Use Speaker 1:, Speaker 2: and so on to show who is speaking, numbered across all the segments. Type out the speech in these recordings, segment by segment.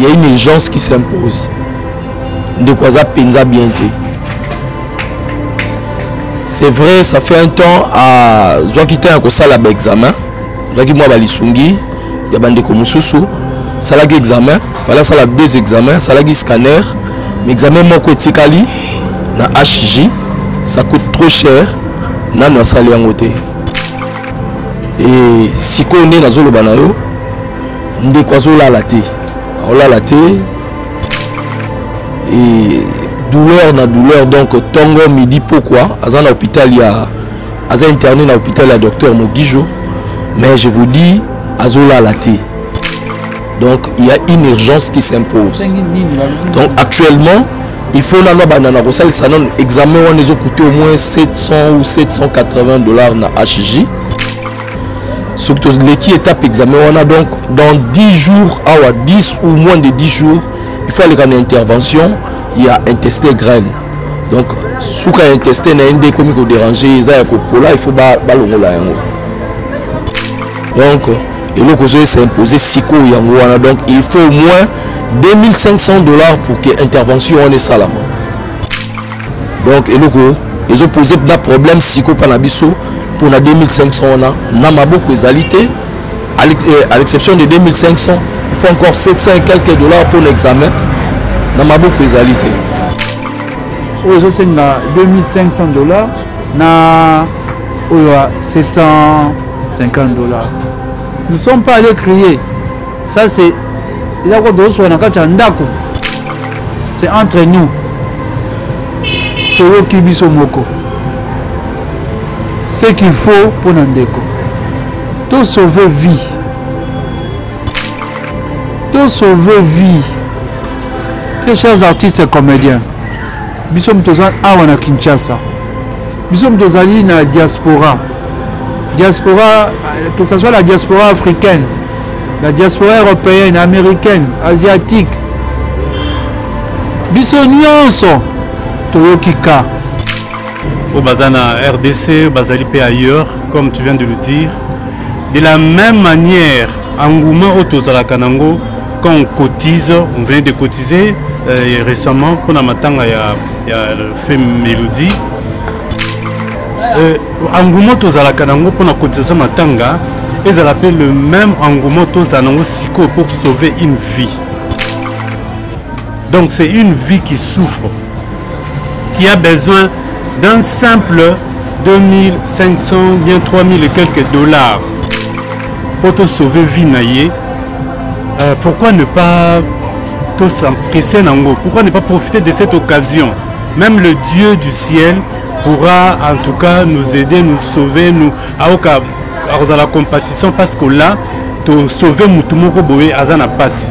Speaker 1: il y a une urgence qui s'impose. De quoi ça pensa bien. C'est vrai, ça fait un temps à Zoakité un salle examen. Zoaki moi balisungi, il y a bande comme Soussou, ça l'a examen, fallait ça la deux examens, ça l'a scanner, mais examen moi kotikali na HJ, ça coûte trop cher, na na sali en côté. Et si on est dans zolo banayo, ndé quoi zo la laté, on la laté et douleur na douleur donc tongo midi pourquoi à l'hôpital il y a interné dans l'hôpital le docteur Mogijo, mais je vous dis azola laté. Donc il y a une urgence qui s'impose. Donc actuellement il faut la banana ça non examen on les a coûté au moins 700 ou 780 $ na HJ. Surtout l'équipe étape examen on a donc dans 10 jours à 10 ou moins de 10 jours il faut aller en intervention. Il y a un testé graine. Donc, si vous avez un testé, il y a un des comiques dérangé, il faut ballonner là. Donc, et le cause c'est imposé Siko Yangoana. Donc, il faut au moins 2500 $ pour que l'intervention on est salama. Donc, et le cause, ils ont posé des problèmes Siko Panabiso pour la 2500 on a beaucoup d'exalité. À l'exception de 2500, il faut encore 700 et quelques $ pour l'examen. Dans ma beaucoup d'exalité.
Speaker 2: Aujourd'hui, c'est 2500 $, na 750 $. Nous ne sommes pas allés crier. Ça, c'est. C'est entre nous. Ce qu'il faut pour Nandeko. Tout sauver vie. Tout sauver vie. Très chers artistes et comédiens, nous sommes tous à Kinshasa. Nous sommes tous à la diaspora. Diaspora, que ce soit la diaspora africaine, la diaspora européenne, américaine, asiatique. Nous sommes Toyokika.
Speaker 3: Au Bazana RDC, Bazalipe ailleurs, comme tu viens de le dire. De la même manière, Angouma Otozala Kanango, quand on cotise, on vient de cotiser récemment pour la matanga, il y a le film Mélodie. Engouement Tozala Kanango pour la cotisation matanga, ils appellent le même engouement Tozala Siko pour sauver une vie. Donc c'est une vie qui souffre, qui a besoin d'un simple 2500, bien 3000 et quelques $ pour te sauver vie naïe. Pourquoi ne pas s'empresser Nango? Pourquoi ne pas profiter de cette occasion? Même le Dieu du ciel pourra en tout cas nous aider, nous sauver, nous à la compétition parce que là, tu sauver Moutoumoko Boé Azana Passi.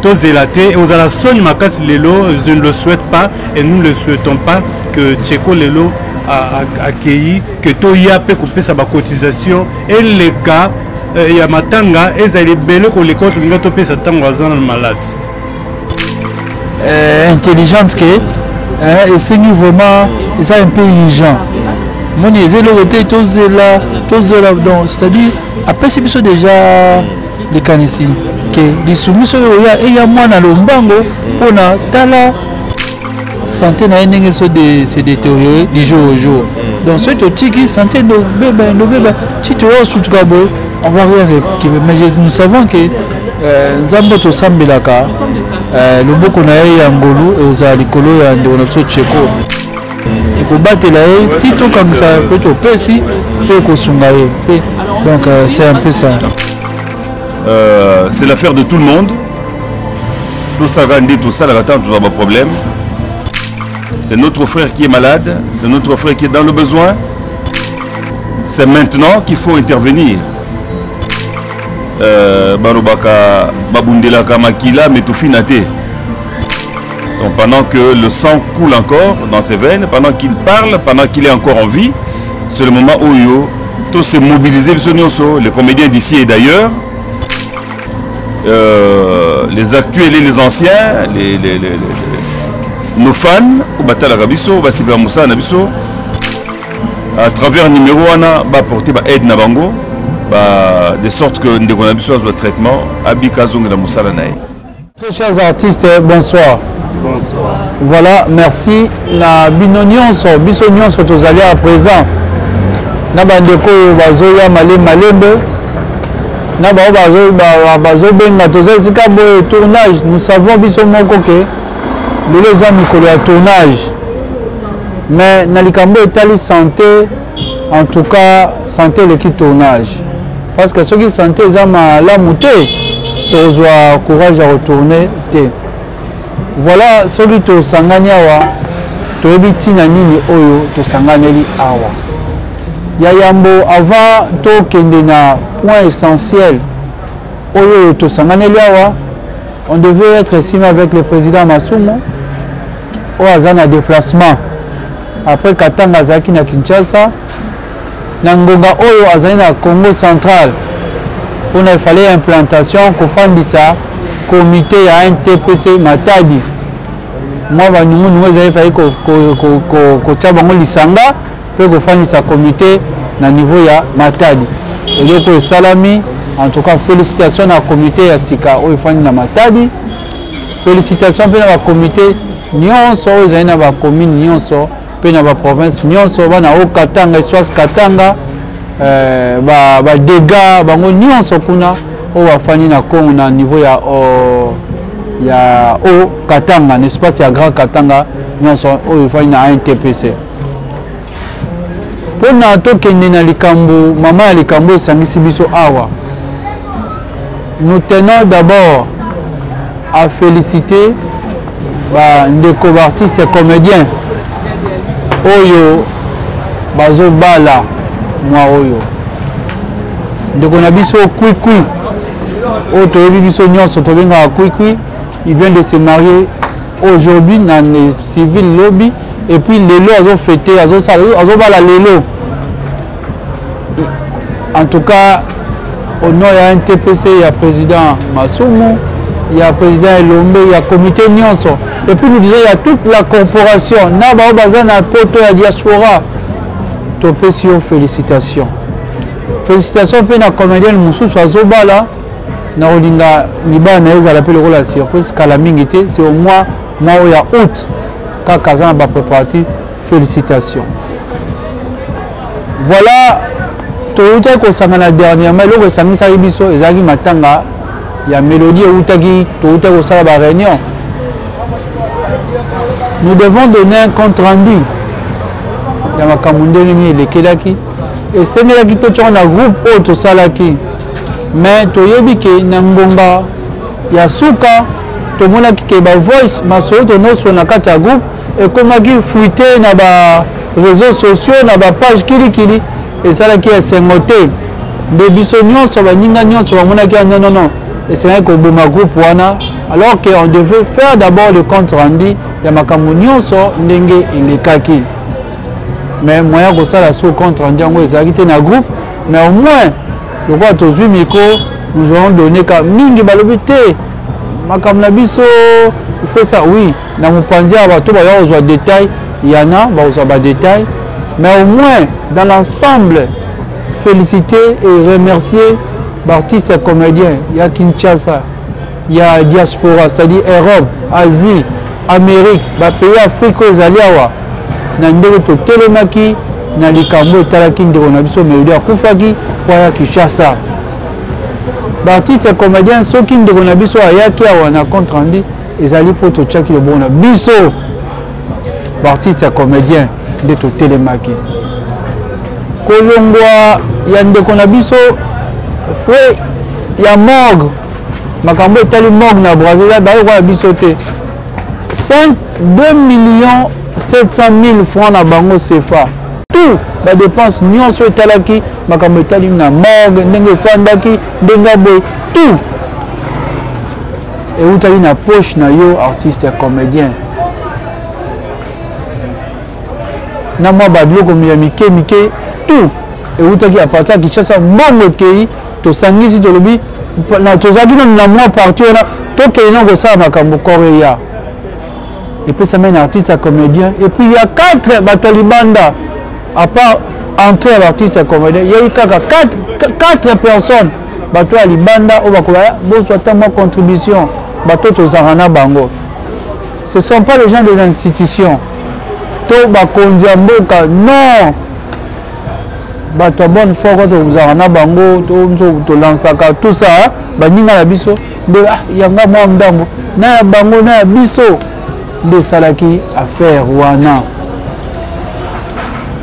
Speaker 3: Tozelaté, aux la Sony Makas Lelo, je ne le souhaite pas et nous ne le souhaitons pas que Tcheko Lelo a accueilli, que Toya peut couper sa cotisation et les cas. Il y a matanga et ça est belle que les comptes nous topé ça tant malade.
Speaker 2: Intelligente que et c'est vraiment et ça un peu urgent. Mon est le côté tous là donc c'est-à-dire après c'est déjà des canissi que les soumis il y a moins dans le mbango pour na tala santé na ndenge se détériorer du jour au jour. Donc ce qui santé de bébé si tu vois sous gabo on va rien mais nous savons que Zamboto Sambilaka le mot qu'on a eu à Ngolu et aux alikolo et à Ndonoso Tcheko il faut battre là si tout comme ça peut être précis peut consommer donc c'est un peu ça.
Speaker 4: C'est l'affaire de tout le monde. Tout ça va tout ça là attend toujours un problème. C'est notre frère qui est malade, c'est notre frère qui est dans le besoin. C'est maintenant qu'il faut intervenir. Barobaka Babundela Kamakila Metoufinate. Donc pendant que le sang coule encore dans ses veines, pendant qu'il parle, pendant qu'il est encore en vie, c'est le moment où tout s'est mobilisé, les comédiens d'ici et d'ailleurs, les actuels et les anciens, nos fans, à travers numéro 1, va porter aide Nabango. de sorte que nous avons besoin de traitement Abika Zong de Moussala Naï.
Speaker 2: Très chers artistes, bonsoir. Bonsoir. Voilà, merci. La binonion sur tous alliés à présent. Na bandeko bazoya malembe. Na bazo benga tozesika boy tournage. Nous savons biso moko ke les amis ko le tournage. Mais na likambo etali santé, en tout cas santé le qui tournage. Parce que ceux qui santé za la mouté, ils ont courage à retourner. Voilà ceux qui to sanganya wa to ebiti na nini oyo to sanganeli awa. Ya yambo avant to kende na point essentiel oyo to sanganeli awa, on devait être ici avec le président Masumo au azana déplacement. Après Katanga Zaki na Kinshasa, Nangonga Oyo azali na Congo central. On a fallu implantation kofandisa comité ya NTPC Matadi. Moi nous avons fallu ko tchabango lisanga pe kofandisa comité na niveau ya Matadi. Et donc salami, en tout cas félicitations à comité ya Sika Oyo fandi na Matadi. Félicitations pe na comité nyonso oyo ezali na ba commune nyonso. Dans la province, nous sommes au Katanga, espace Katanga, dégâts, nous sommes au Fani na Congo na niveau ya au Katanga, l'espace ya Grand Katanga, nous sommes au Fani na NTPC. Pour na to kende na likambo, maman likambo sangisi biso awa. Nous tenons d'abord à féliciter les artistes et comédiens. Oyo bazo bala mwa oyo ndeko na biso kwikwi oyo toyebi biso nyonso tobenga kwikwi, il vient de se marier aujourd'hui dans le civil lobby et puis lelo azo fêter azo bala lelo. En tout cas au nom ya NTPC, il y a président Masumu, il y a président Elombe, il y a comité nyonso. Et puis nous disons, il y a toute la corporation. Naba Bazana Poto ya diaspora. Topesio, félicitations. Félicitations pour la comédienne Moussou Swazobala. Na Olinga Liba Naïs à l'appel la surprise Kalamingité. C'est au mois de août. Kakazan va préparer. Félicitations. Voilà. Tout le monde qui a dernièrement, le Sami Saribiso, Ezagi Matanga, il y a Mélodie Outagi, tout le monde qui a la réunion. Nous devons donner un compte rendu. Il y a Makamundeli et Kelaki. Et c'est là qui est un groupe autre Salaki. Mais tu as que Nambonga, il y a Souka, tout le monde qui a voice, ma soeur, tu as sur un groupe. Et comment il fuité dans les réseaux sociaux, dans la page Kili. Et ça qui est sengoté. Des bisognos sur la Ningagnon, sur la Monaki, non. Et c'est vrai que le groupe Wana, alors qu'on devait faire d'abord le compte rendu. Il y a Makamounion sur Ndenge et les Kaki. Mais moyen que ça, la sous compte rendu, ils ont quitté le groupe. Mais au moins, je crois que tous les micros, nous aurons donné qu'à Mingi Balobité. Makamnabiso, il fait ça, oui. Dans mon panzi, il y a des détails. Il y en a, il y a des détails. Mais au moins, dans l'ensemble, féliciter et remercier l'artiste et comédien. Il y a Kinshasa, il y a diaspora, c'est-à-dire Europe, Asie, Amérique, les pays africains, les Aliawa, Nandeko Telemaki, Nalikambo, Talaki, Nderonabiso, Mélodie Koufaki, Poya Kinshasa. L'artiste et comédien, ceux qui Nderonabiso, Ayaki, Awana, contre rendu, ils allaient pour tout Tchaki, le bon Biso. L'artiste et comédien, de tout Telemaki. Kolongwa, il y a Nderonabiso, il y a morgue. Makambo est allé morgue na Brésil, il y a bisoté. 2 700 000 francs na bango CFA. Tout la dépense nyon sur talaki, makambo est allé na morgue, ndenge fandaki, ndenge boy, tout. Et où t'as na poche na yo artiste et comédien. Na moi bablo comme ya mike tout. Et où t'as qui à partir qui chasse bon kei to sangisi to lobi na to zaki na moi parti na to kei na ko sa makambo korea. Et puis ça mène artiste à comédien. Et puis il y a 4 Batolibanda. à part entrer à l'artiste et comédien, il y a eu 4 personnes. Bato à Libanda, on va ma contribution. Bato Tozarana Bango. Ce ne sont pas les gens des institutions. To Bakondiamboka, non. Bato bonne fois quand Tozarana Bango, to lansaka, tout ça, Baninga la biso, de Yanga Mwamdambo, na Bango na biso, de Salaki affaire Wana.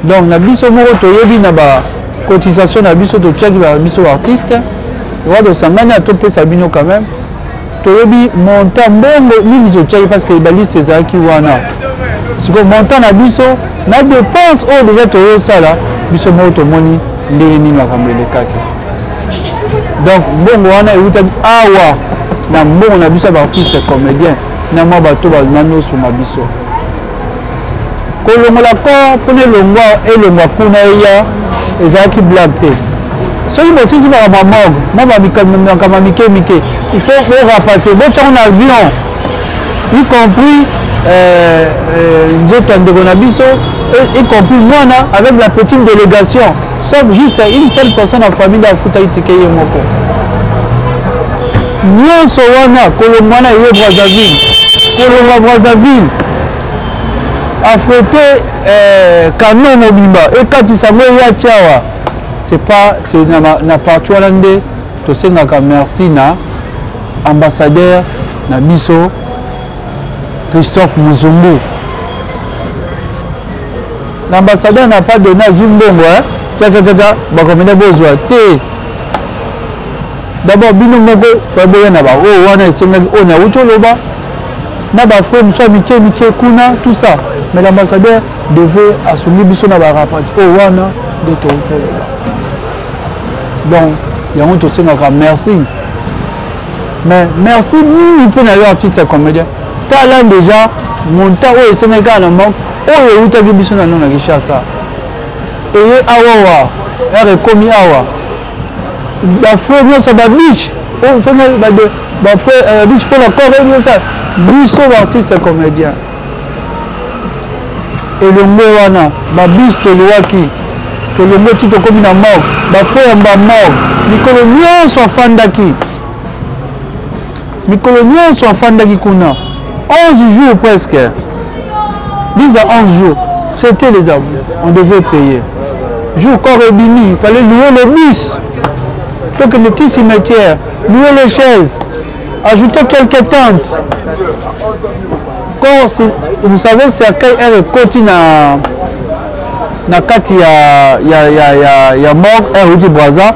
Speaker 2: Donc, na biso moko toyebi na ba cotisation na biso to check ba biso artiste. Roi de Sangani a topé Sabino quand même. Toyebi montant bongo nini to check parce que les balistes ça qui wana. Si ko montant na biso na dépense au déjà toyo ça là, biso moko to moni ndenge nini bakambele kake. Donc bongo wana euta awa na bongo na biso ba artiste comédien na mwa bato ba nano sur na biso. Kolongola ko pone longwa et le makuna ya ezaki blague te. Soki bosi ba mamog, mama mikama mike il faut rapatrier bon en avion. Y compris nzoto ndeko na biso y compris mwana avec la petite délégation. Sauf juste une seule personne en famille d'afuta itike ye moko. Nyonso wana kolongwana ye Brazzaville. Affréter canon mobimba et quand il s'amour ya tchawa c'est pas c'est na partout holandais to sengaka merci na ambassadeur na biso Christophe Muzumbu. L'ambassadeur n'a pas donné à Zumbongo ba komena bozwa te. D'abord bino moko fa boya na ba o wana sengaki o na utoloba na ba frère muso mike kuna tout ça. Mais l'ambassadeur devait assumer biso na ba rapport o wana de to utoloba. Donc il y a un to sengaka merci. Mais merci ni pour na artiste comédien. Talent déjà monta o sengaka na moko o utaki biso na nona Kishasa. Et awa est commis awa ba frère ça ba beach on fait ba frère beach pour la corps ça biso artiste comédien et le mwana ba biste loaki que le mot tito comme na mort ba frère ba mort mikolo nyonso afandaki kuna 11 jours presque 10 à 11 jours c'était les aveux on devait payer. Jour corps et bini, il fallait louer le bus, donc le petit cimetière, louer les chaises, ajouter quelques tentes. Quand vous savez, c'est à quel air côté na kati ya mort air du Brazza.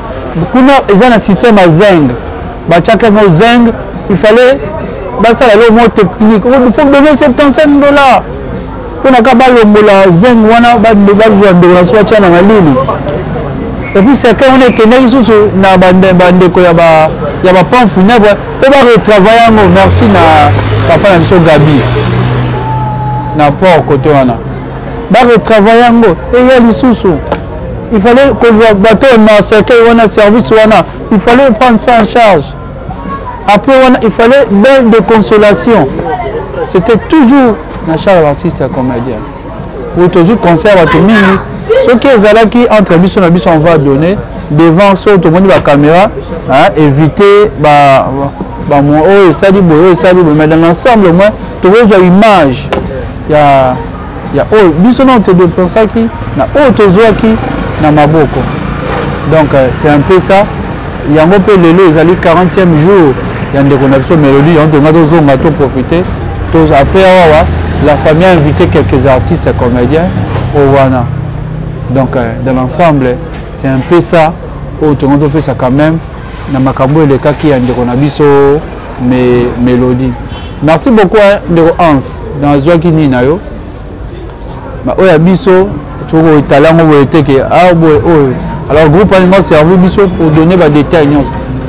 Speaker 2: Ils ont un système à zeng. Chacun a zeng, il fallait ça le mot technique. Il faut donner $75. Pour na kabalombola zeng wana ba jouer de la soirée na malili. Et puis c'est quand on est keneli susu na bandeko ya ba pan funèbre on va retravailler ngo merci na papa na biso Gabi na port côté wana ba retravailler ngo et ya lisusu il fallait que bateau na cercueil wana service wana il fallait prendre ça en charge. Après wana il fallait bain de consolation. C'était toujours na charge artiste comédien. Pour toujours concert à tout le monde. Ce qui est là qui entre biso na biso on va donner devant sur tout le monde la caméra, éviter mon oh ça dit mais dans l'ensemble moi tu vois une image. Il y a oh biso non te dépenser qui na oh to zo qui na maboko. Donc c'est un peu ça. Il y a un peu lelo ils allaient 40e jour. Il y a une déconnexion mélodie on doit profiter. Après la famille a invité quelques artistes et comédiens au Wana. Donc dans l'ensemble, c'est un peu ça. On fait ça quand même. Dans Makambo et le cas qui a une mélodie. Merci beaucoup de Hans. Dans la joie qui n'est pas là. Mais il biso, tout le talent alors le groupe a servi biso pour donner des détails.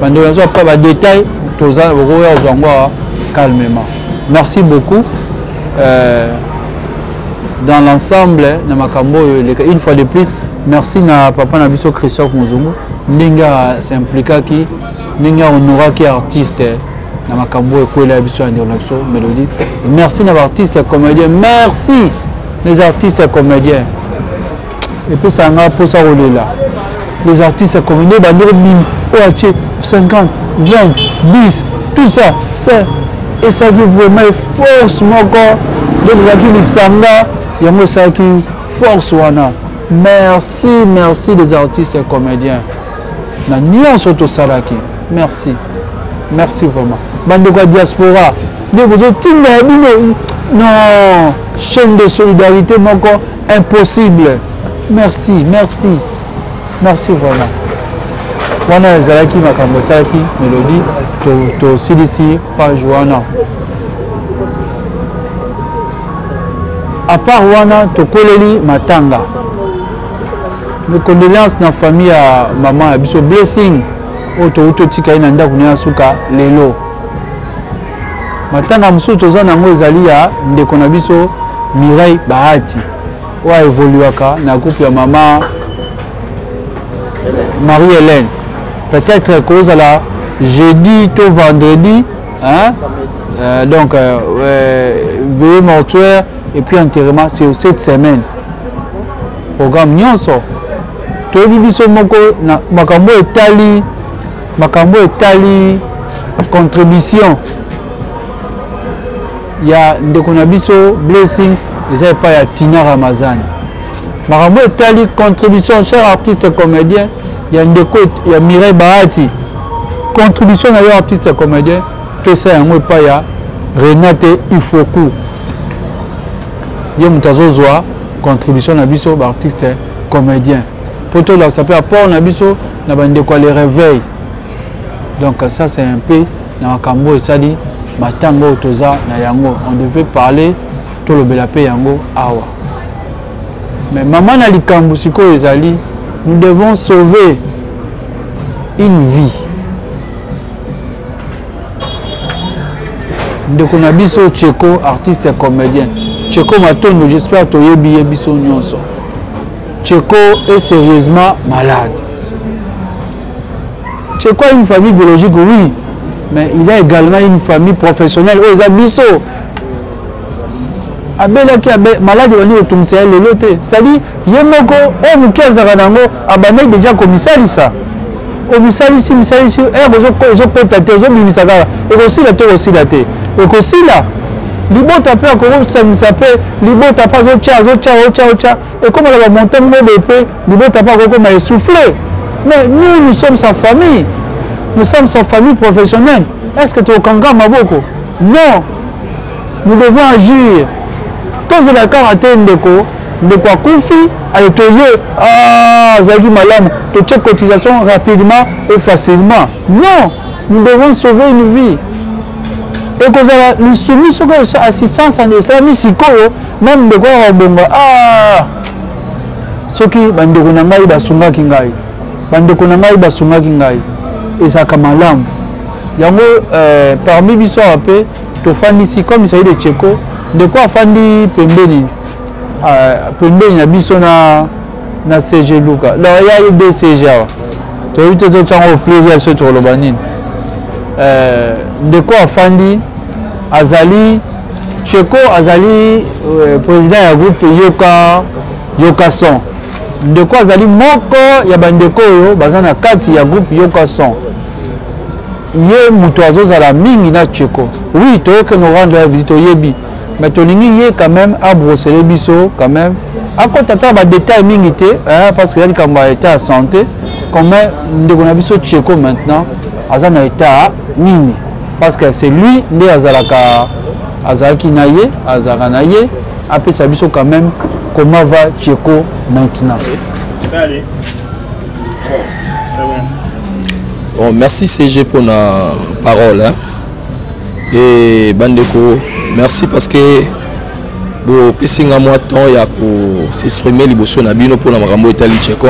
Speaker 2: Pendant pas des détails, tous calmement. Merci beaucoup. Dans l'ensemble, une fois de plus, merci à papa Nabiso Christophe Muzumbu. Ninga s'impliqua qui, Ninga honora qui est artiste. Dans Makambo et Kwela Abiso Mélodie. Merci aux artistes et comédiens. Merci les artistes et comédiens. et puis ça a pour ça là. Les artistes comédiens, oh, 50, 20, 10, tout ça, c'est et ça qui vraiment force mon corps. Donc les sanga, il y a ça qui force wana. Merci, merci les artistes et comédiens. Na nuance auto salaki. Merci. Merci vraiment. Bande de diaspora. Non, chaîne de solidarité mon corps impossible. Merci, merci. Merci vraiment. Wana zalaki makambo taki mélodie to silisi page wana. À part wana to koleli matanga. Mes condoléances dans la famille à maman abiso blessing auto tika ina nda kunya suka lelo. Matanga musu toza nango ezali ya ndeko na biso Mireille Bahati. Wa évoluaka na groupe ya maman Marie-Hélène. Peut-être cause à la jeudi to vendredi, hein? Donc veillée mortuaire et puis enterrement c'est cette semaine. Programme nyonso. To biso moko na makambo etali contribution. Il y a ndeko na biso blessing et pas ya Tina Ramazan. Makambo etali contribution cher artiste comédien. Il y a ndeko ya Mireille Bahati. Contribution à artiste comédien. Tout ça en pas ya Renate Ifoku. Il y a mutazozwa contribution à biso artiste comédien. Pour tout là ça peut apport na biso na bande quoi les réveils. Donc ça c'est un peu na makambo ça dit matango toza na yango on devait parler tout le belapé yango awa. Mais maman na likambo siko ezali nous devons sauver une vie. Ndeko na biso Tcheko artiste comédien. Tcheko Matondo j'espère to yebi biso nyonso. Tcheko est sérieusement malade. Tcheko a une famille biologique, oui, mais il a également une famille professionnelle. Oh, Zabiso. Abela qui est malade, il est au Tumsel, le loté. C'est-à-dire, Yemoko, oh, Moukiazaranango, Abane déjà commissaire, ça. Au misali, si, ils ont pétaté, ils ont mis ça. Et aussi la terre, aussi la terre. Et aussi là. Libo tapé à Koro, ça me s'appelle. Libo tapé à Zocha. Et comme on a monté mon épée, Libo tapé à Koro m'a essoufflé. Mais nous sommes sa famille. Nous sommes sa famille professionnelle. Est-ce que tu es au Kanga Maboko? Non. Nous devons agir. Quand c'est la karaté de quoi Koufi, allez te yeux. Ah, Zagi Malam, tu check cotisation rapidement et facilement. Non. Nous devons sauver une vie. Et que nous soumis sur l'assistance en service, même de quoi on ah, ce qui bande konangai basunga kingai, bande konangai basunga kingai, et ça comme l'alam. Yango parmi biso apé, to fandi si comme ça de Tcheko, de quoi fandi pembeni, pembeni na biso na CG Luka. Là il y a des CG. Tu as eu tout le temps au plaisir ce tour le banin. De quoi fandi Azali Tcheko Azali président du groupe Yoka Son. De quoi Azali moko ya bandeko yo bazana kati ya groupe Yoka Son. Yé mutoazo za la mingi na Tcheko. Oui, tu que nous rendre la visite au Yebi. Mais tu y quand même à brosser les bisous quand même. À quoi t'attends des détails mingi parce qu'il y a des camarades état à santé. Comme on a biso Tcheko maintenant, Azana état mingi. Parce que c'est lui, né Azalaka, Azalaki Naye, Azaranaye, après ça biso quand même, comment va Tcheko maintenant.
Speaker 3: Allez.
Speaker 1: Bon, merci CG pour la parole. Hein. Et Bandeko, merci parce que bon, passing à moi temps il y a pour s'exprimer les na bino pour la marambo Italie Tcheko.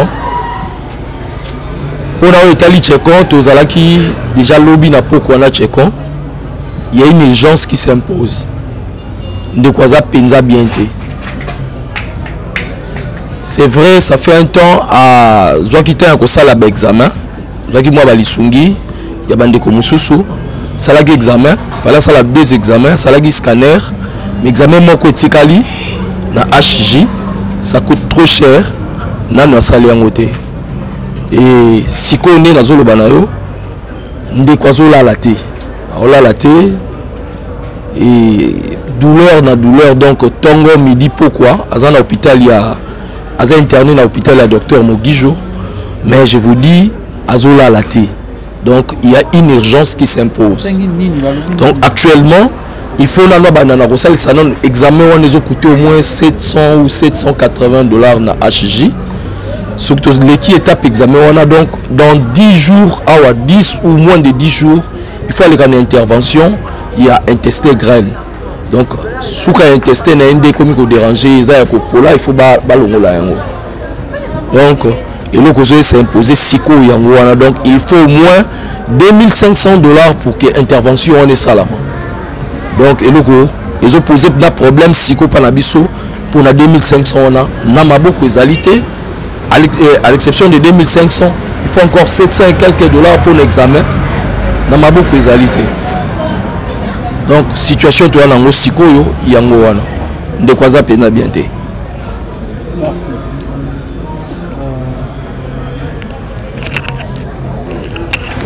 Speaker 1: Pour la Italie Tcheko, tous ala qui déjà lobby na pourquoi na Tcheko. Il y a une urgence qui s'impose. De quoi ça penza bien. C'est vrai, ça fait un temps à Zoakita un kosa la examen. Zoaki moi balisungi, il y a bande comme Mususu, ça la examen, fallait ça la deux examens, ça la scanner, mais examen moi ko etikali na HJ, ça coûte trop cher. nano asali yango te. Et sikoyo nde nazoloba na yo ndeko azolala te, aolala te. Et douleur na douleur, donc tongo midi pourquoi aza na hôpital ya aza interné na hôpital ya docteur Mogijo, mais je vous dis azolala te. Donc il y a une urgence qui s'impose. Donc actuellement il faut nano banana ko sali sanon examen on les a coûté au moins 700 ou 780 $ na HJ. Surtout l'équipe étape examen on a, donc dans 10 jours à 10 ou moins de 10 jours il faut aller en intervention. Il y a un testé graine. Donc si vous avez un testé comme il déranger il faut balongola yango. Donc et le cause c'est imposé siko yango, donc il faut au moins 2500 $ pour que intervention on est salama. Donc et le cause ils ont posé un problème siko panabiso pour la 2500 on a n'a beaucoup égalité à l'exception de 2500 il faut encore 700 et quelques $ pour l'examen n'a beaucoup égalité. Donc situation toi nango sikoyo yango wana ndekwaza pena bien te.
Speaker 2: Merci.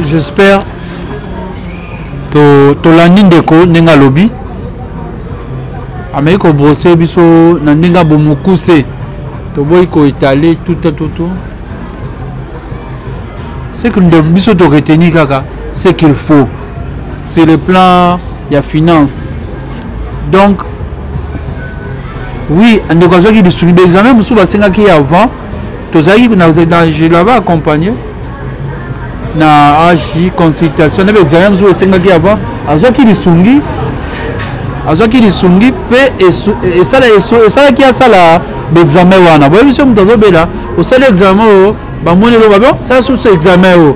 Speaker 2: J'espère to landi ndeko nenga lobi ameko brosser biso na ndinga bomukuse to boy ko étaler tout. C'est que nous biso to retenir kaka c'est qu'il faut c'est le plan il y a finance. Donc oui, en occasion qui distribue l'examen monsieur basenga qui avant to zaki je l'avais accompagné na AJ consultation na examen monsieur basenga qui avant azo qui disungi pe et ça qui a ça là l'examen wana boy monsieur mutazo bela au seul examen o ba monelo ba bon ça sur ce examen o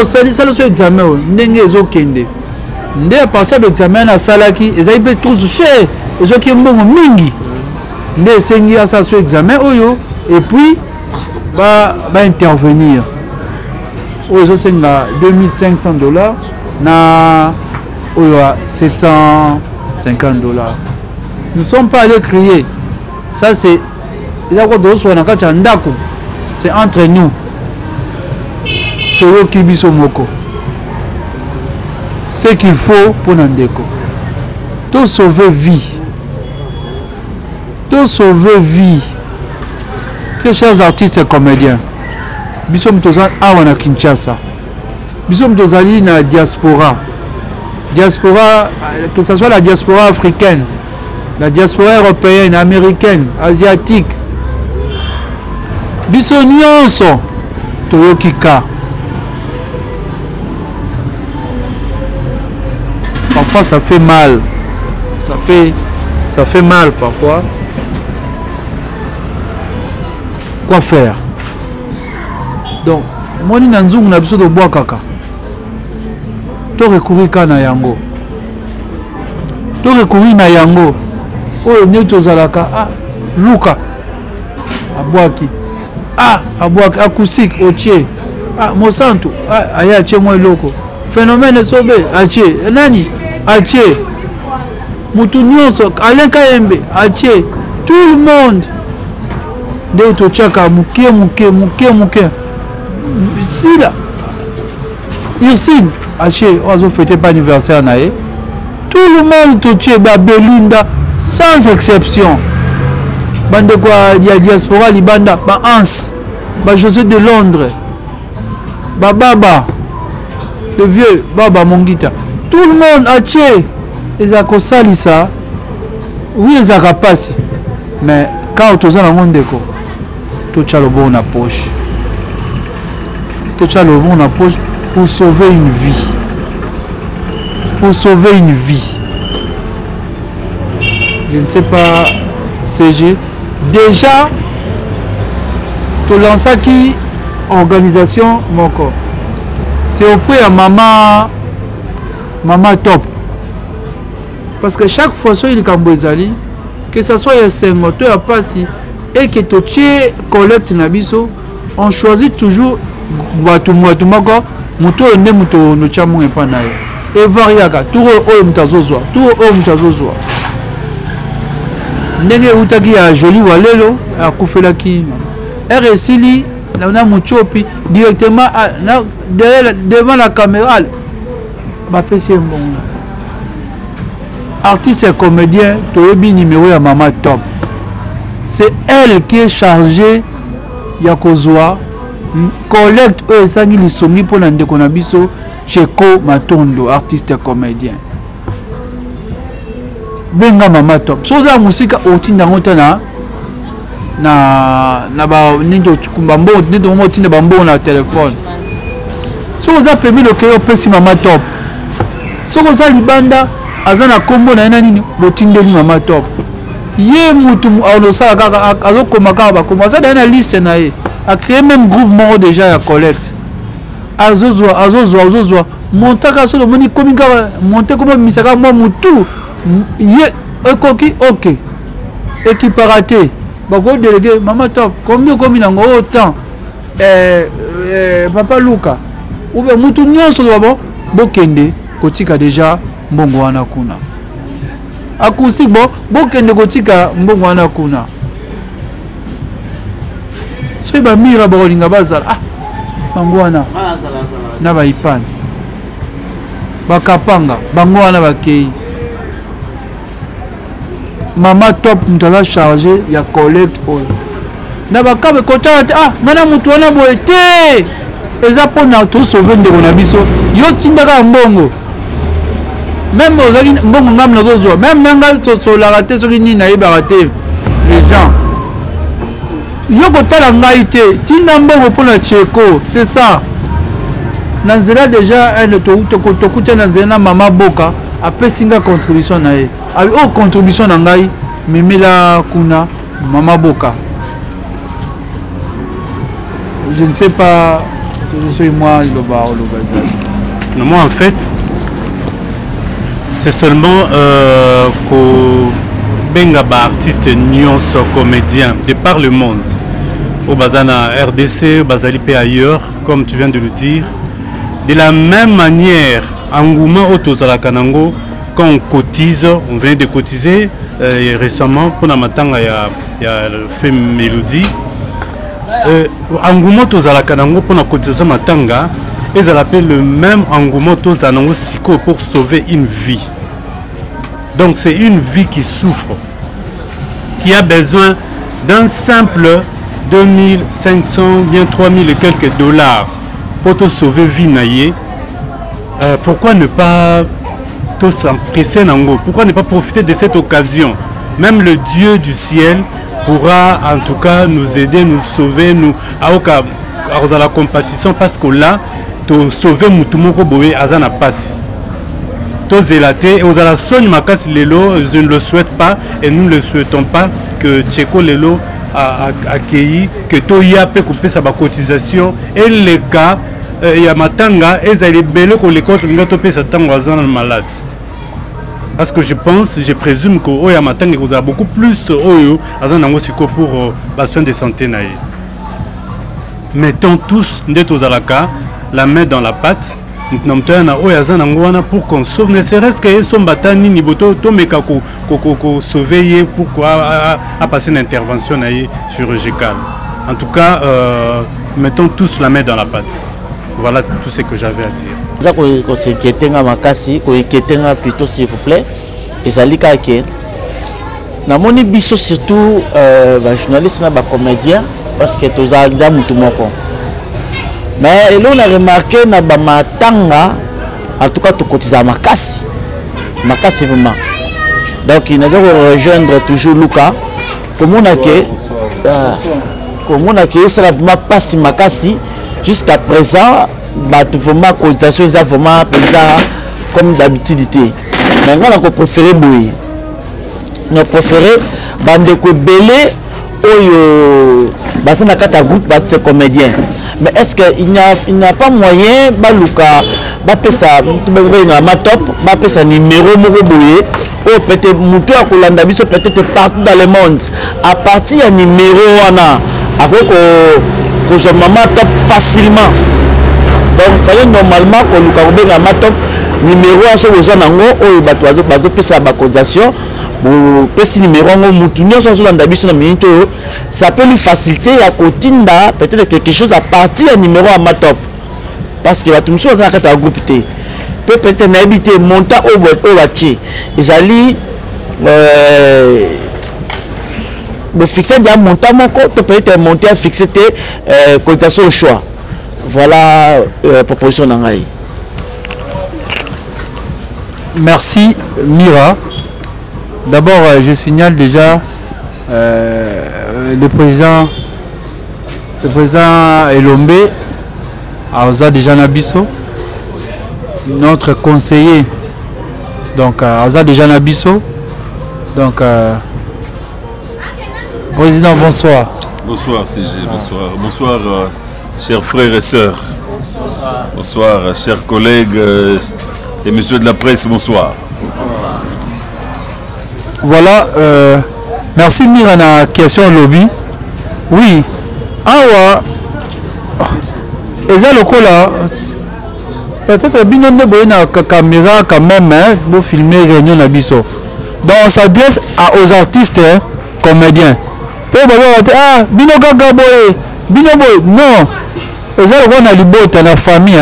Speaker 2: ça sur examen o ndenge ezokende. Ndé à partir de l'examen à salaki ils avaient trop cher ils ont qui mbongo mingi ndé sengi à ça sur examen oyo et puis va intervenir oyo senga 2500 $ na oyo 750 $. Nous ne sommes pas allés crier ça c'est c'est entre nous toyo kibiso moko. Ce qu'il faut pour Nandeko. Tout sauver vie. Tout sauver vie. Très chers artistes et comédiens. Bisom Tozan Awana Kinshasa. Bisom Tozali na diaspora. Diaspora, que ce soit la diaspora africaine, la diaspora européenne, américaine, asiatique. Bisom Nyonso Toyokika. Parfois ça fait mal, ça fait mal parfois. Quoi faire? Donc, moi ni nanzungu na biso de bois kaka. To recourir kana yango. To recourir na yango. Oh ne tozalaka ah luka. Abwaki. Ah abwaki akusik otie. Ah mosantu ah aya che moi loko. Phénomène sobe atie nani? Ache mutu nyonso Alain Kayembe ache tout le monde de to chaka muke sila Yusin ache ozo fêter pas anniversaire nae tout le monde to che ba Belinda sans exception bande quoi dia diaspora libanda ba Hans ba José de Londres ba Baba le vieux Baba Mongita. Tout le monde a tué les ça. Oui, les acapasses. Mais quand tu as un monde, tu as le bon à poche. Tu as le bon à poche pour sauver une vie. Pour sauver une vie. Je ne sais pas, CG. Déjà, tu lances qui organisation mon corps. C'est auprès de maman top. Parce que chaque fois que il y que ce soit un sengoteur à passer et que tu collecte nabiso, on choisit toujours et variaga tout o mtazozwa tout o mtazozwa ndenge utaki ya joli walelo akufelaki RSili na muchopi directement devant la caméra ba pesi mbongo artiste et comédien toyebi numéro ya Mama Top c'est elle qui est chargée ya kozwa collecte esangi lisongi pona ndeko na biso Cheko Matondo artiste et comédien benga Mama Top soza musika otinda ngota na ba nindo kumbambo nindo motinda bambo na téléphone soza permis le keyo pesi Mama Top soza libanda azana kombo na nini botindeli Mama Top ye mutu aonosala kaka azokoma kaka bakoma ça na liste na ye a créé même groupe mort déjà ya collecte azozwa montaka solo moni komika monter comme misaka mo mutu ye ekoki ok équipe raté bako délégué Mama Top combien komi nango autant papa Luka ou bien mutu nyonso babo bokende kotika déjà mbongo wana kuna akusik bokende kotika mbongo wana kuna so ba mira bolinga bazala bango wana na baipana bakapanga bango wana bakei Mama Top mutala chargé ya collecte oyo na bakabe kotala te mana mutu wana boye te eza pona to sauver ndeko na biso yo tindaka mbongo même ozaki mbongo ngam nazozwa même nanga tosolaka te soki nini nayebaka te les gens yo kotala ngai te tinda mbongo mpona Cheko c'est ça na nzela déjà tokuta na nzela na Mama Boka apesi nga contribution na ye abi o contribution na ngai memela kuna Mama Boka je ne sais pas je suis moi le bazar
Speaker 3: non moi en fait c'est seulement qu'au benga ba artiste nyonso comédien de par le monde au Bazana RDC, au Bazalipe ailleurs, comme tu viens de le dire. De la même manière, Angouma Otozala Kanango, quand on cotise, on vient de cotiser récemment pour la matanga, il y a le fait Mélodie. Angouma Otozala Kanango pour la cotisation matanga, ils appellent le même Angouma Otozala Siko pour sauver une vie. Donc c'est une vie qui souffre, qui a besoin d'un simple 2500, bien 3000 et quelques dollars pour te sauver vie naïe. Pourquoi ne pas te s'empresser nango? Pourquoi ne pas profiter de cette occasion? Même le Dieu du ciel pourra en tout cas nous aider, nous sauver, nous à la compétition, parce que là, te sauver Moutoumoko Boé Azana Passi. Et aux la Sogne Makas Lelo, je ne le souhaite pas et nous ne le souhaitons pas que Cheko Lelo a accueilli, que Toya peut couper sa cotisation et les cas, il y a Matanga, et ça est belle que les comptes ne sont pas malade. Parce que je présume que Oya Matanga vous a beaucoup plus pour besoin de santé. Mettons tous, la main dans la pâte. Pour qu'on sauve, ne serait-ce que son batani ni boto tomeka ko sauver pourquoi a passé une intervention chirurgicale. En tout cas, mettons tous la main dans la pâte. Voilà tout ce que j'avais à dire.
Speaker 5: Ça qu'on s'inquiétait à Makasi, qu'on inquiétait plutôt s'il vous plaît. Et ça lit qu'à na moni biso surtout journaliste na ba comédien parce que tous a damu tout mon con. Mais là on a remarqué na ba matanga en tout cas tout cotiser Makasi vraiment. Donc il nous a rejoindre toujours Luka comme on a que ça vraiment passe Makasi jusqu'à présent bah tout vraiment cotisation ça vraiment comme d'habitude. Maintenant on a préféré Boui. Nous préférons bandeko belé oyo basana kata groupe bas comédien. Mais est-ce qu'il n'y a pas moyen baluka bapesa Mama Top bapesa numéro moko boye ou peut-être muto akolanda biso peut-être partout dans le monde à partir du numéro wana après que Mama Top facilement. Donc il fallait normalement que Mama Top numéro à ce besoin nango oyo bato pesa ba cotisation petit numéro on mutunyo sans la biso na minute ça peut lui faciliter à kotinda peut-être quelque chose à partir du numéro à ma top parce que la tout chose à kata groupe T peut-être na habiter monta au bachi ils alli fixer bien montant mon compte peut-être monter à fixer cotisation au choix. Voilà proposition d'Angaï.
Speaker 2: Merci Mira. D'abord je signale déjà le président Elombe Aoza déjà Nabiso, notre conseiller donc Aoza déjà Nabiso donc président, bonsoir.
Speaker 4: Bonsoir CG, bonsoir. Bonsoir chers frères et sœurs. Bonsoir chers collègues et messieurs de la presse, bonsoir.
Speaker 2: Voilà, merci Mirana, question lobby. Oui, awa, eza lokola, peut-être bien on a caméra quand même, pour filmer réunion Nabiso. Donc on s'adresse aux artistes, comédiens. Ah, bino gaga boy, bino boy, non. Eza lokola na libota na famille,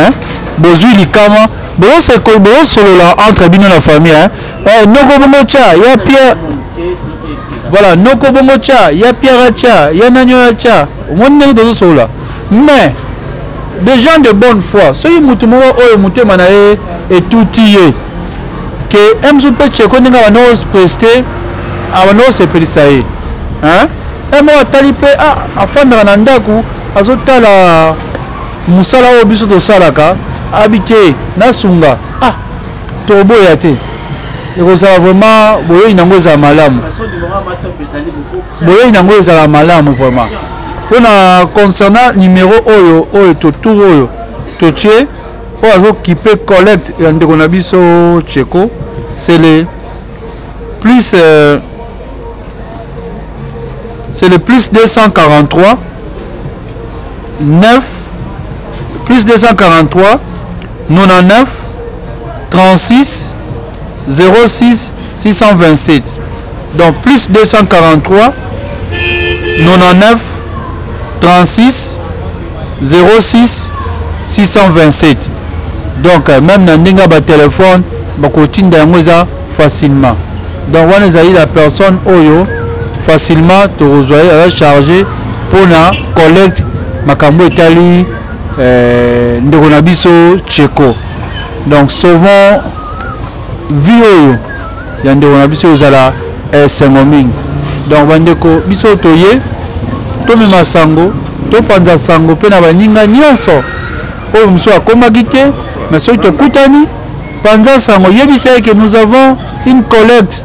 Speaker 2: bozui likama, bozo se bozo solo la entre bino na famille, noko bongo cha, ya Pierre. Voilà, noko bongo cha, ya Pierre cha, ya nanyo cha. Monna dozo solo. Mais des gens de bonne foi, soki mutu moko oyo mutema na ye etutiye que mzupe cheko ninga bano prester abano se pelisaye. Hein? Et moi talipe afandra na ndaku azotala musala o biso to salaka habité na sunga toboya te ekozala vraiment boyo inango za malamu boyo inango za malamu vraiment pona concernant numéro oyo to tour oyo to tie o azo kipe collect ya ndeko na biso cheko c'est le plus c'est le plus 243 9 plus 243 99 36 06 627 donc plus 243 99 36 06 627 donc même dans ndinga ba téléphone ba kotinda yango eza facilement donc on a la personne oyo facilement te rejoindre à charger pour la collecte makambo etali ndeko na biso cheko donc souvent vie ya ndeko na biso ezala sengoming donc bandeko biso toye to mema sango to panza sango pe na baninga nyonso oyo muso akomaki te mais soki tokutani panza sango yebisa que nous avons une collecte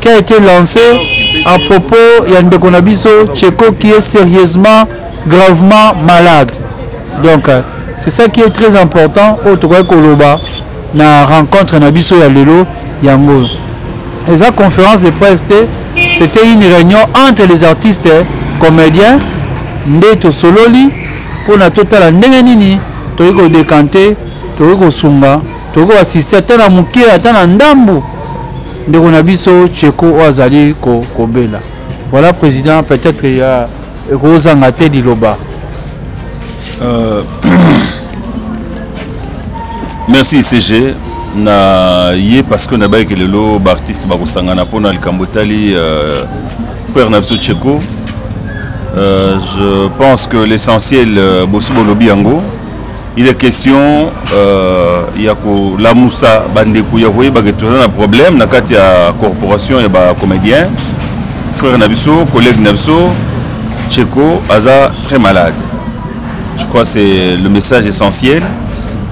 Speaker 2: qui a été lancée à propos Yandeko Nabiso Cheko qui est sérieusement, gravement malade. Donc c'est ça qui est très important au Togo Koloba na rencontre Nabiso Yalelo Yango. Et la conférence de presse c'était une réunion entre les artistes comédiens Ndeto Sololi pour la totale ndengenini Togo décanter Togo Sunga Togo assister à Muke à Ndambu. Ndeko na biso Cheko Oazali Kobela. Voilà président, peut-être il y a Rosangate Liloba.
Speaker 4: Merci CG. Na yé parce que na ba que le lo artiste ba kosangana pona likambotali frère na biso Cheko. Je pense que l'essentiel bosu bolobi yango. Il est question il y a la Moussa Bandekou ya voyé ba que un problème na kati ya corporation et ba comédien frère Nabiso collègue Nabiso Cheko aza très malade. Je crois que c'est le message essentiel.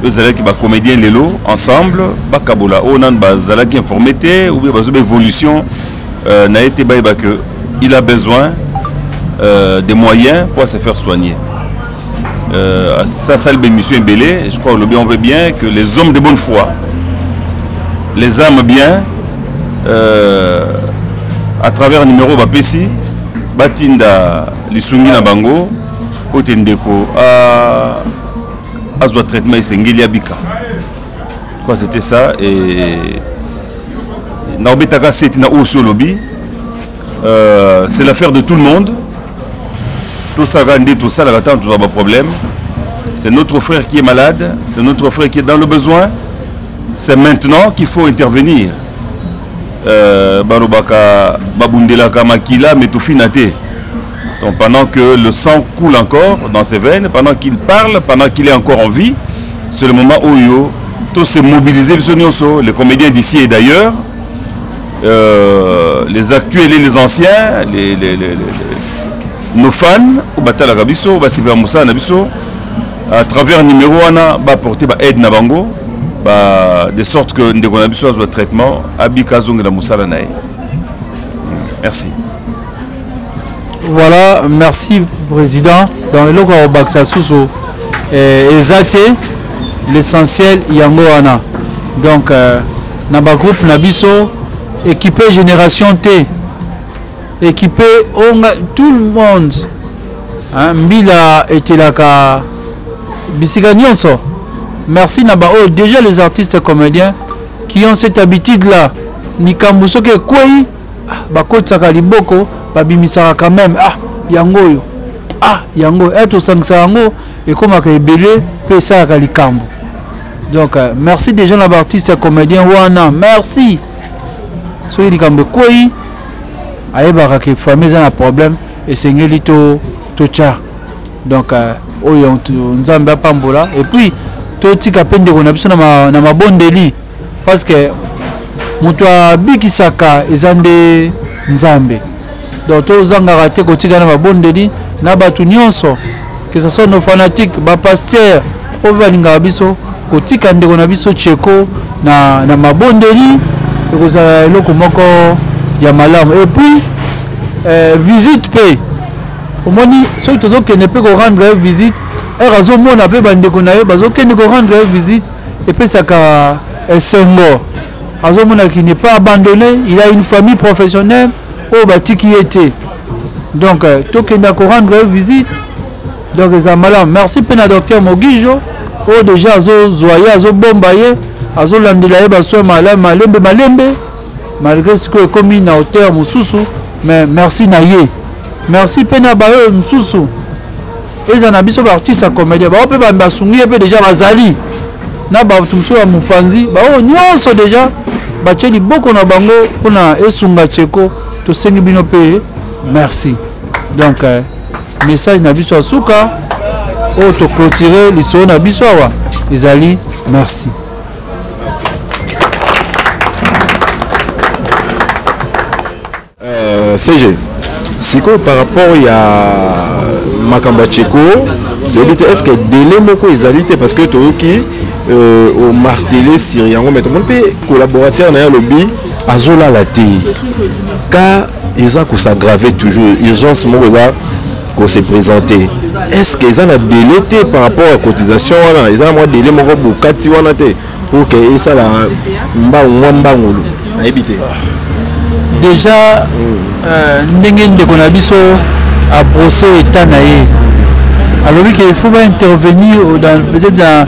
Speaker 4: Eux allaient qui ba comédien lelo ensemble ba kabola onan ba zala qui informé ou bien ba évolution n'a été ba que il a besoin des moyens pour se faire soigner. Ça, ça le mission belé. Je crois que on veut bien que les hommes de bonne foi, les âmes bien, à travers le numéro Bapesi, Batinda, Lisungi na Bango, Otendeko, à ce traitement, c'est Ngelia Bika. Je crois que c'était ça. Et Naobetaka Setina Ousio Lobby. C'est l'affaire de tout le monde. Tout ça, tout ça, là, tout ça, problème. C'est notre frère qui est malade, c'est notre frère qui est dans le besoin. C'est maintenant qu'il faut intervenir. Barobaka, Babundelaka Makila, mais tout finate. Donc pendant que le sang coule encore dans ses veines, pendant qu'il parle, pendant qu'il est encore en vie, c'est le moment où yo, tout se mobiliser, les comédiens d'ici et d'ailleurs, les actuels et les anciens, nos fans, à travers numéro 1, va porter aide Nabango, de sorte que nous avons besoin de traitement. Merci.
Speaker 2: Voilà, merci Président. Dans le local au Baksa Sousso, exacté l'essentiel Yangoana. Donc, Naba groupe Nabiso, équipé Génération T, équipé tout le monde. Mbila était là ka Bisika Nyonso. Merci Naba. Oh, déjà les artistes et comédiens qui ont cette habitude là. Nikambuso ke kwei bakotsaka liboko babimisaka quand même yango yango eto sangsa yango et comme ka ebele pesa ka likambo. Donc merci déjà les artistes et comédiens wana. Merci. So likambo kwei ayebaka ke famille a un problème et sengeli to tcha. Donc oyo nzambe apambola et puis totika pende ko na biso na mabondeli parce que mutu abikisaka ezande nzambe. Donc tozanga raté kotika na mabondeli na batu nyonso que ce soit nos fanatiques ba pasteur o balinga biso kotika ndeko na biso cheko na mabondeli ekozala eloko moko ya malamu. Et puis visite pe omoni soki tozokende mpe korendre visite azomona mpe bandeko na ye bazokende korendre visite epesaka esengo azomona qui n'est pas abandonné, il a une famille professionnelle oyo batiki ye te. Donc tokenda korendre visite donc eza malamu. Merci mpe na docteur Mogijo oyo déjà azozwa ye azobomba ye azolandela ye basoin malembe malgré sikoyo ekomi na hauteur mosusu, mais merci na ye. Merci pena bayo msusu eza na biso ba artiste a comédien ba pe ba basungi pe déjà bazali na ba tumso ya mupanzi ba o nyonso déjà ba cheli boko na bango pona esunga cheko to sengi bino pe merci. Donc message na biso asuka o to clôturer liso na biso wa ezali merci.
Speaker 6: CG Siko par rapport à Makamba Cheko, est-ce que délai moko ezalité parce que toki au martelé Syriango mais tout le monde peut collaborateur na lobby azola la té car ils ont s'aggraver toujours urgence moko za ko se présenter. Est-ce que ils ont délai par rapport à cotisation là ils ont moi délai moko bokati wana té pour que ça la mba ngolo na éviter.
Speaker 2: Déjà ndenge ndeko na biso a brosser état na ye alors qu'il faut pas intervenir dans peut-être dans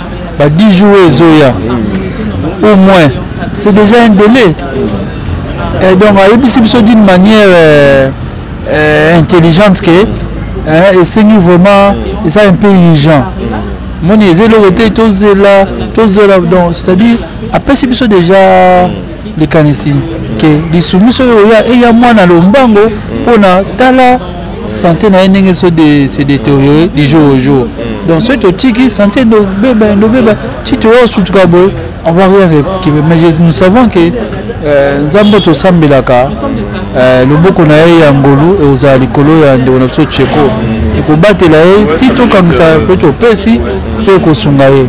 Speaker 2: 10 jours ezoya au moins c'est déjà un délai et donc à biso d'une manière intelligente que et c'est vraiment ça un peu urgent mon ezelo côté tozela donc c'est-à-dire après c'est biso déjà les canisi que les soumissions il y a moins dans le mbango pour na tala santé na ndenge se détériorer du jour au jour. Donc ce tiki santé de bébé tito surtout kabo on va rien mais nous savons que nzambo to sambelaka le boko na ya ngolu et aux alikolo ya ndona so cheko et ko batela e tito kangisa peut pesi pe ko sungaye.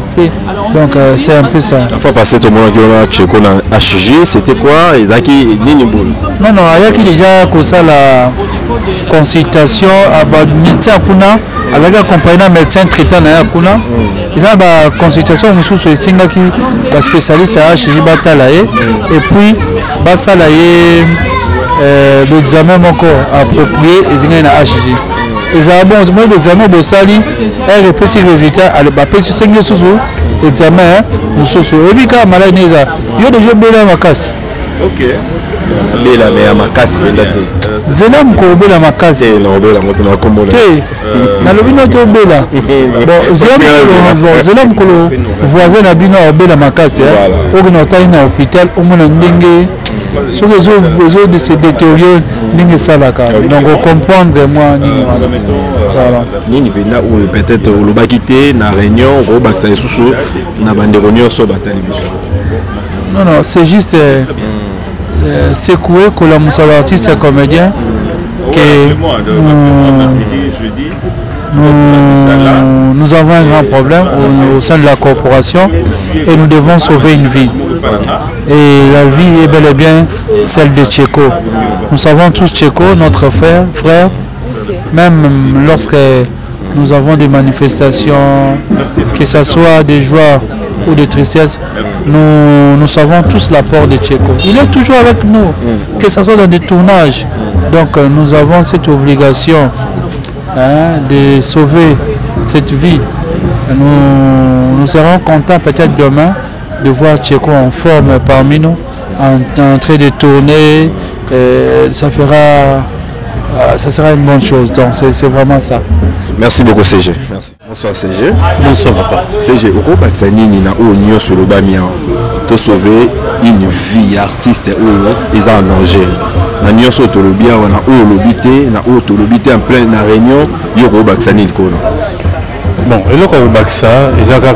Speaker 2: Donc c'est un peu ça.
Speaker 6: La fois passée tout le monde qui a cheko na HG c'était quoi ezaki nini boule?
Speaker 2: Non ayaki déjà ko ça la consultation about médecin kuna avec accompagné médecin traitant na kuna ils ont ba consultation mususu esengaki ba spécialiste à HG batala et puis basala ye l'examen moko approprié ezengana na HG. Ils ont bon l'examen de sali et le petit résultat à ba pesi sengi susu examen mususu et puis ka malade neza yo déjà bela makasi
Speaker 6: Ok. Bela mais à Makasi bendate.
Speaker 2: Zela mkobela Makasi.
Speaker 6: Eh non bela moto na kombola.
Speaker 2: Te. Na lobino to bela. Bon, zela mkolo voisin na bino obela Makasi. Oki na tayi na hôpital omona ndenge so les autres de se détériorer ndenge salaka. Donc on comprendre moi ni voilà.
Speaker 6: Nini bena ou peut-être au lobakité na réunion au baksa susu na bande réunion so batali biso.
Speaker 2: Non non, c'est juste secouer que la moussa artiste et comédien que nous avons un grand problème au sein de la corporation et nous devons sauver une vie. Et la vie est bel et bien celle de Tcheko. Nous savons tous Tcheko, notre frère, même lorsque nous avons des manifestations, que ce soit des joies ou de tristesse, nous savons tous l'apport de Tcheko. Il est toujours avec nous, que ce soit dans des tournages. Donc nous avons cette obligation de sauver cette vie. Nous serons contents peut-être demain de voir Tcheko en forme parmi nous, en train de tourner. Ça sera une bonne chose. Donc c'est vraiment ça.
Speaker 6: Merci beaucoup CG. Merci. Bonsoir CG.
Speaker 2: Bonsoir papa.
Speaker 6: CG, au baksa nini na onyo sur le bamia to sauver une vie artiste ou ils en danger. Na nyonso to lobia wana o lobité na o to lobité en plein na réunion yo ko baksa nini kono.
Speaker 3: Bon, et le ko baksa ezaka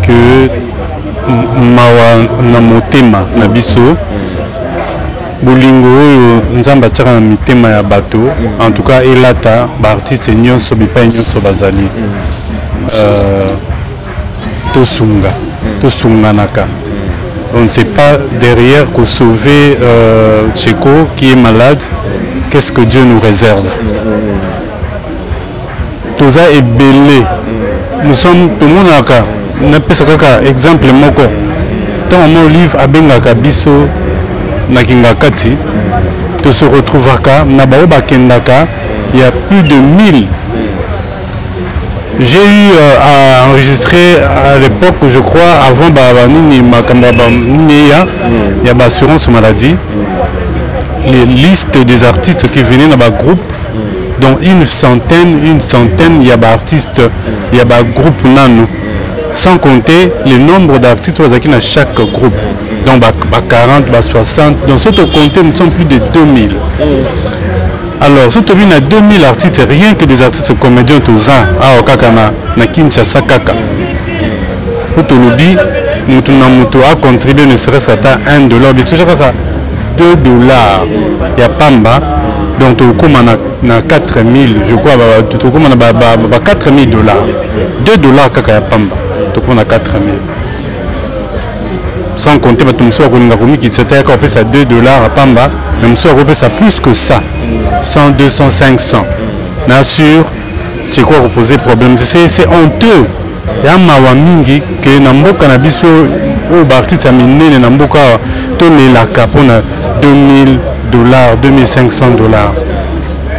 Speaker 3: que mawa na motema na biso bolingo oyo nzamba tiaka na mitema ya bato en tout cas elata baartiste nyonso bipai nyonso bazali tosunganaka. On ne sait pas derrière que sauver Tcheko qui est malade, qu'est-ce que Dieu nous réserve. Toza est belé. Nous sommes tout le monde naka. On appelle ça exemple moko. Tant mon livre abengaka biso na kingakati, to se retrouvaka na bao bakendaka, il y a plus de 1000. J'ai eu à enregistrer à l'époque, je crois, avant il y a l'assurance maladie, les listes des artistes qui venaient dans le groupe, dont une centaine, il y a des artistes, il y a des groupes nano, sans compter le nombre d'artistes qui dans chaque groupe. Donc 40, 60, donc si on compte, nous sommes plus de 2000. Alors, si on a 2000 artistes, rien que des artistes comédiens, tous à Okakana, na Kinshasa Kaka. Pour tout le dit, nous a contribué ne serait-ce qu'à $1, mais toujours à $2. Il y a Pamba, donc tu as 4000, je crois, tu as 4000 $. $2 Kaka Pamba, tu as 4000. Sans compter qui s'était accordé à $2 à Pamba, même si on ça plus que ça, 100, 200, 500. Bien sûr, tu crois poser problème. C'est honteux. Il y a un mawamingi que Nambo Cannabis ou Bartis a miné Namboka tonné la capone $2000, $2500.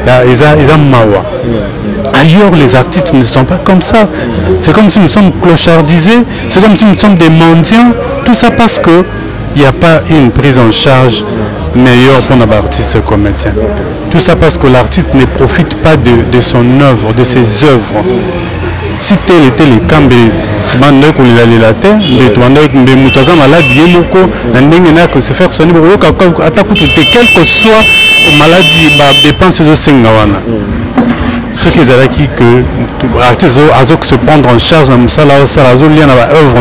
Speaker 3: Ils ont mawa. Ailleurs, les artistes ne sont pas comme ça. C'est comme si nous sommes clochardisés, c'est comme si nous sommes des mendiants. Tout ça parce qu'il n'y a pas une prise en charge meilleure pour un artiste comédien. Tout ça parce que l'artiste ne profite pas de son œuvre, de ses œuvres. Si tel était le cas, quelle que soit maladie, dépense ce qui est là que l'artiste a se prendre en charge dans ça là lien à l'œuvre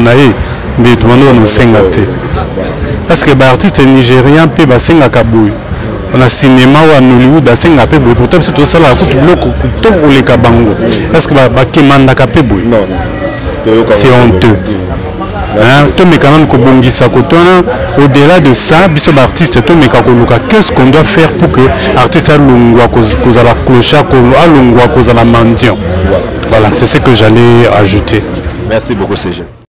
Speaker 3: mais tout le monde nous parce que l'artiste nigérien peut basenga kabouy on a cinéma ou en Hollywood basenga pe boy pourtant c'est tout ça là tout bloc tout pour les kabango est-ce que ba kemanda ka pe boy c'est honteux. Au-delà de ça, qu'est-ce qu'on doit faire pour que l'artiste ait la clochard, ait la mendiant. Voilà, c'est ce que j'allais ajouter.
Speaker 6: Merci beaucoup, CG.